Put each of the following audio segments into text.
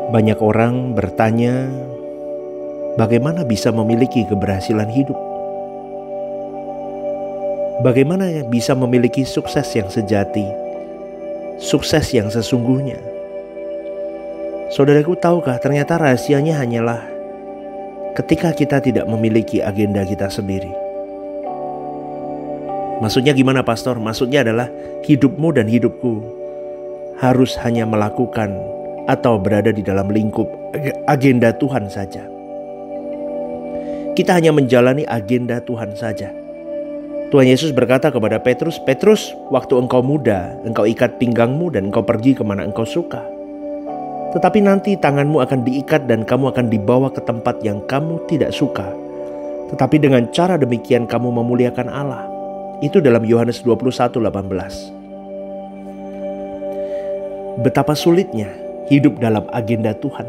Banyak orang bertanya, bagaimana bisa memiliki keberhasilan hidup? Bagaimana bisa memiliki sukses yang sejati, sukses yang sesungguhnya? Saudaraku, tahukah ternyata rahasianya hanyalah ketika kita tidak memiliki agenda kita sendiri. Maksudnya gimana, Pastor? Maksudnya adalah hidupmu dan hidupku harus hanya melakukan atau berada di dalam lingkup agenda Tuhan saja. Kita hanya menjalani agenda Tuhan saja. Tuhan Yesus berkata kepada Petrus, "Petrus, waktu engkau muda, engkau ikat pinggangmu dan engkau pergi kemana engkau suka. Tetapi nanti tanganmu akan diikat dan kamu akan dibawa ke tempat yang kamu tidak suka. Tetapi dengan cara demikian kamu memuliakan Allah." Itu dalam Yohanes 21:18. Betapa sulitnya hidup dalam agenda Tuhan,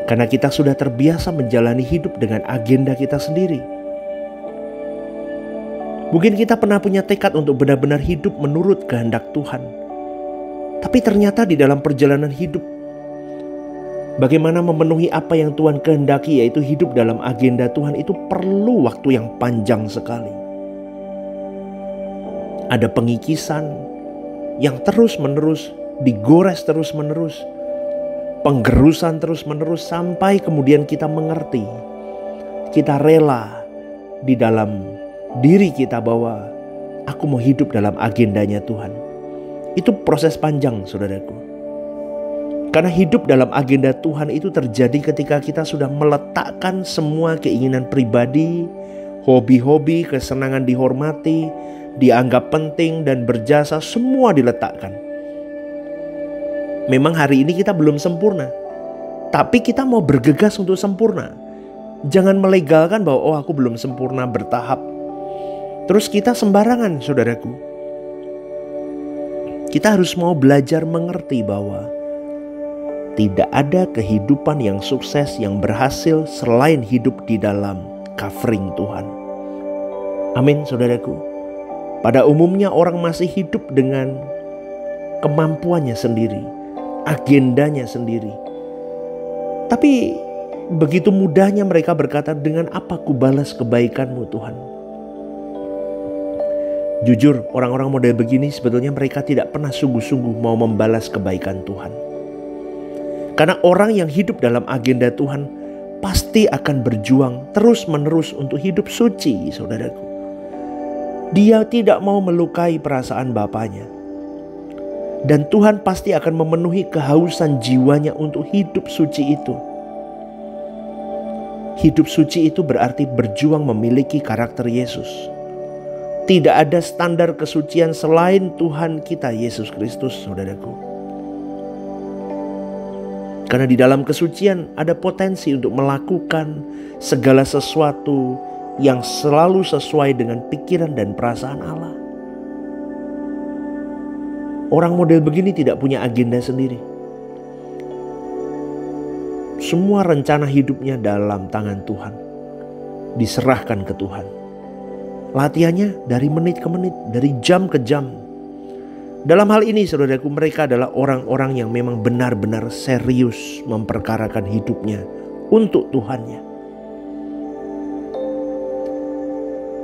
karena kita sudah terbiasa menjalani hidup dengan agenda kita sendiri. Mungkin kita pernah punya tekad untuk benar-benar hidup menurut kehendak Tuhan, tapi ternyata di dalam perjalanan hidup, bagaimana memenuhi apa yang Tuhan kehendaki, yaitu hidup dalam agenda Tuhan, itu perlu waktu yang panjang sekali. Ada pengikisan yang terus-menerus, digores terus-menerus, penggerusan terus-menerus, sampai kemudian kita mengerti, kita rela di dalam diri kita bahwa aku mau hidup dalam agendanya Tuhan. Itu proses panjang, saudaraku. Karena hidup dalam agenda Tuhan itu terjadi ketika kita sudah meletakkan semua keinginan pribadi, hobi-hobi, kesenangan dihormati, dianggap penting dan berjasa, semua diletakkan. Memang hari ini kita belum sempurna, tapi kita mau bergegas untuk sempurna. Jangan melegalkan bahwa aku belum sempurna, bertahap. Terus kita sembarangan, saudaraku. Kita harus mau belajar mengerti bahwa tidak ada kehidupan yang sukses, yang berhasil selain hidup di dalam covering Tuhan. Amin, saudaraku. Pada umumnya orang masih hidup dengan kemampuannya sendiri, agendanya sendiri. Tapi begitu mudahnya mereka berkata, "Dengan apa ku balas kebaikan-Mu Tuhan?" Jujur, orang-orang model begini sebetulnya mereka tidak pernah sungguh-sungguh mau membalas kebaikan Tuhan. Karena orang yang hidup dalam agenda Tuhan pasti akan berjuang terus-menerus untuk hidup suci, saudaraku. Dia tidak mau melukai perasaan bapaknya. Dan Tuhan pasti akan memenuhi kehausan jiwanya untuk hidup suci itu. Hidup suci itu berarti berjuang memiliki karakter Yesus. Tidak ada standar kesucian selain Tuhan kita Yesus Kristus, saudaraku. Karena di dalam kesucian ada potensi untuk melakukan segala sesuatu yang selalu sesuai dengan pikiran dan perasaan Allah. Orang model begini tidak punya agenda sendiri. Semua rencana hidupnya dalam tangan Tuhan, diserahkan ke Tuhan. Latihannya dari menit ke menit, dari jam ke jam. Dalam hal ini, saudaraku, mereka adalah orang-orang yang memang benar-benar serius memperkarakan hidupnya untuk Tuhannya.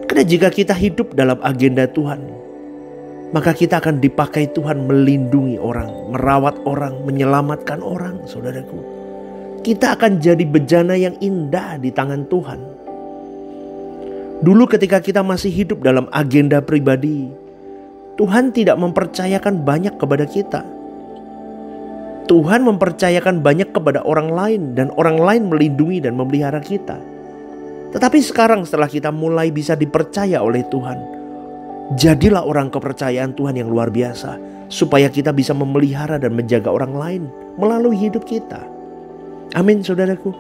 Karena jika kita hidup dalam agenda Tuhan, maka kita akan dipakai Tuhan melindungi orang, merawat orang, menyelamatkan orang, saudaraku. Kita akan jadi bejana yang indah di tangan Tuhan. Dulu ketika kita masih hidup dalam agenda pribadi, Tuhan tidak mempercayakan banyak kepada kita. Tuhan mempercayakan banyak kepada orang lain, dan orang lain melindungi dan memelihara kita. Tetapi sekarang setelah kita mulai bisa dipercaya oleh Tuhan, jadilah orang kepercayaan Tuhan yang luar biasa, supaya kita bisa memelihara dan menjaga orang lain melalui hidup kita. Amin, saudaraku.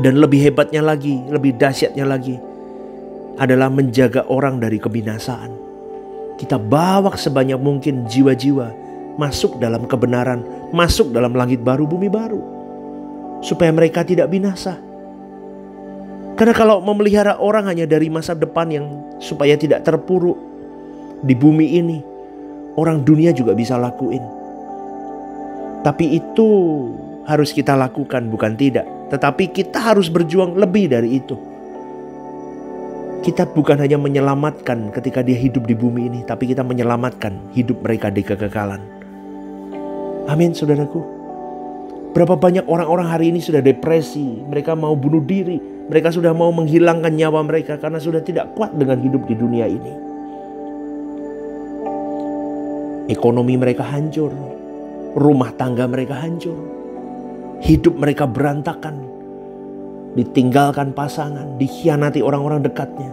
Dan lebih hebatnya lagi, lebih dahsyatnya lagi, adalah menjaga orang dari kebinasaan. Kita bawa sebanyak mungkin jiwa-jiwa masuk dalam kebenaran, masuk dalam langit baru, bumi baru, supaya mereka tidak binasa. Karena kalau memelihara orang hanya dari masa depan yang supaya tidak terpuruk di bumi ini, orang dunia juga bisa lakuin. Tapi itu harus kita lakukan, bukan tidak. Tetapi kita harus berjuang lebih dari itu. Kita bukan hanya menyelamatkan ketika dia hidup di bumi ini, tapi kita menyelamatkan hidup mereka di kekekalan. Amin, saudaraku. Berapa banyak orang-orang hari ini sudah depresi, mereka mau bunuh diri, mereka sudah mau menghilangkan nyawa mereka karena sudah tidak kuat dengan hidup di dunia ini. Ekonomi mereka hancur, rumah tangga mereka hancur, hidup mereka berantakan, ditinggalkan pasangan, dikhianati orang-orang dekatnya.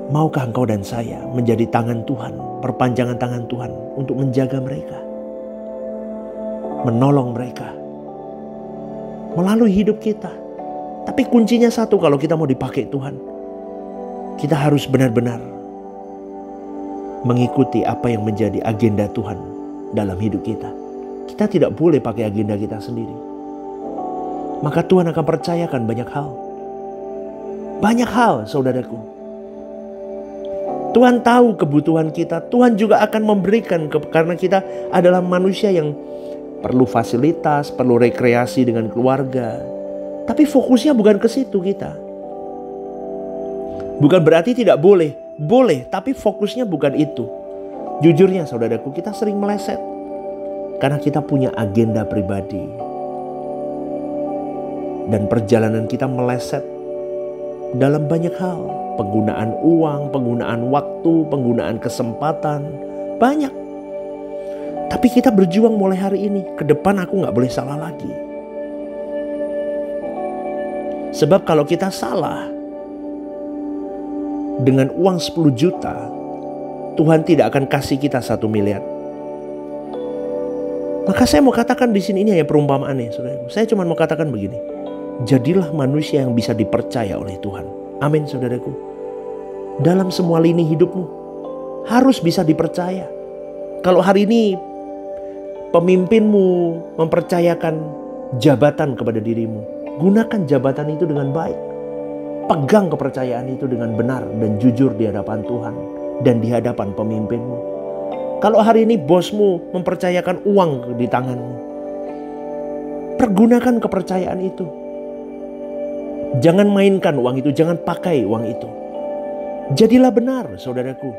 Maukah engkau dan saya menjadi tangan Tuhan, perpanjangan tangan Tuhan untuk menjaga mereka, menolong mereka melalui hidup kita? Tapi kuncinya satu, kalau kita mau dipakai Tuhan, kita harus benar-benar mengikuti apa yang menjadi agenda Tuhan dalam hidup kita. Kita tidak boleh pakai agenda kita sendiri. Maka Tuhan akan percayakan banyak hal. Banyak hal, saudaraku. Tuhan tahu kebutuhan kita. Tuhan juga akan memberikan karena kita adalah manusia yang perlu fasilitas, perlu rekreasi dengan keluarga. Tapi fokusnya bukan ke situ kita. Bukan berarti tidak boleh. Boleh, tapi fokusnya bukan itu. Jujurnya saudaraku, kita sering meleset. Karena kita punya agenda pribadi. Dan perjalanan kita meleset dalam banyak hal. Penggunaan uang, penggunaan waktu, penggunaan kesempatan. Banyak. Tapi kita berjuang mulai hari ini. Ke depan aku gak boleh salah lagi. Sebab kalau kita salah dengan uang 10 juta, Tuhan tidak akan kasih kita 1 miliar. Maka saya mau katakan di sini, ini hanya perumpamaannya, saudara. Saya cuma mau katakan begini. Jadilah manusia yang bisa dipercaya oleh Tuhan. Amin, saudaraku. Dalam semua lini hidupmu harus bisa dipercaya. Kalau hari ini pemimpinmu mempercayakan jabatan kepada dirimu, gunakan jabatan itu dengan baik. Pegang kepercayaan itu dengan benar dan jujur di hadapan Tuhan dan di hadapan pemimpinmu. Kalau hari ini bosmu mempercayakan uang di tanganmu, pergunakan kepercayaan itu. Jangan mainkan uang itu, jangan pakai uang itu. Jadilah benar, saudaraku.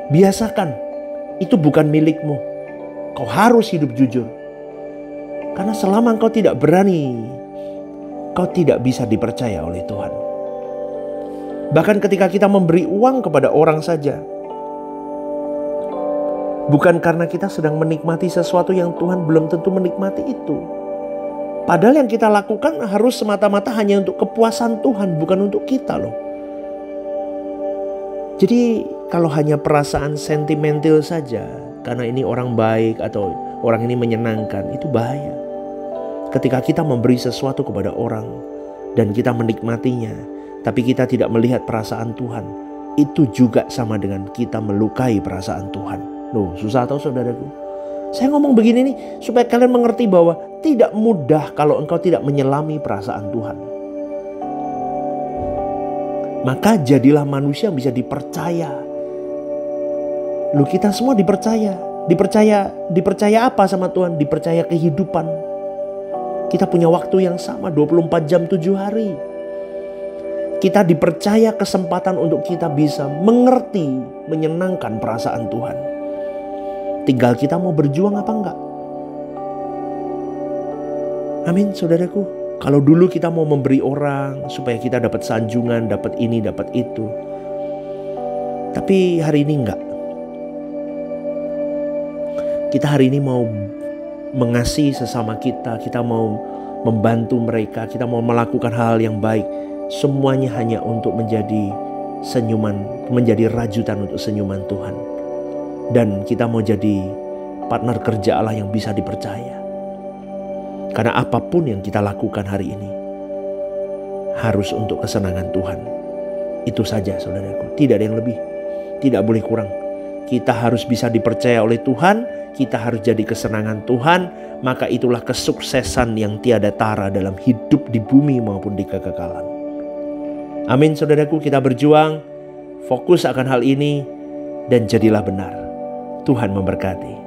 Biasakan, itu bukan milikmu. Kau harus hidup jujur. Karena selama engkau tidak berani, kau tidak bisa dipercaya oleh Tuhan. Bahkan ketika kita memberi uang kepada orang saja, bukan karena kita sedang menikmati sesuatu yang Tuhan belum tentu menikmati itu. Padahal yang kita lakukan harus semata-mata hanya untuk kepuasan Tuhan, bukan untuk kita loh. Jadi kalau hanya perasaan sentimental saja, karena ini orang baik atau orang ini menyenangkan, itu bahaya. Ketika kita memberi sesuatu kepada orang dan kita menikmatinya, tapi kita tidak melihat perasaan Tuhan, itu juga sama dengan kita melukai perasaan Tuhan. Loh, susah tahu saudaraku. Saya ngomong begini nih supaya kalian mengerti bahwa tidak mudah kalau engkau tidak menyelami perasaan Tuhan. Maka jadilah manusia yang bisa dipercaya. Loh, kita semua dipercaya. Dipercaya apa sama Tuhan? Dipercaya kehidupan. Kita punya waktu yang sama 24 jam 7 hari. Kita dipercaya kesempatan untuk kita bisa mengerti, menyenangkan perasaan Tuhan. Tinggal kita mau berjuang apa enggak. Amin, saudaraku. Kalau dulu kita mau memberi orang supaya kita dapat sanjungan, dapat ini, dapat itu. Tapi hari ini enggak. Kita hari ini mau mengasihi sesama kita, kita mau membantu mereka, kita mau melakukan hal yang baik. Semuanya hanya untuk menjadi senyuman, menjadi rajutan untuk senyuman Tuhan. Dan kita mau jadi partner kerja Allah yang bisa dipercaya. Karena apapun yang kita lakukan hari ini harus untuk kesenangan Tuhan. Itu saja saudaraku, tidak ada yang lebih, tidak boleh kurang. Kita harus bisa dipercaya oleh Tuhan, kita harus jadi kesenangan Tuhan. Maka itulah kesuksesan yang tiada tara dalam hidup di bumi maupun di kekekalan. Amin saudaraku, kita berjuang, fokus akan hal ini dan jadilah benar. Tuhan memberkati.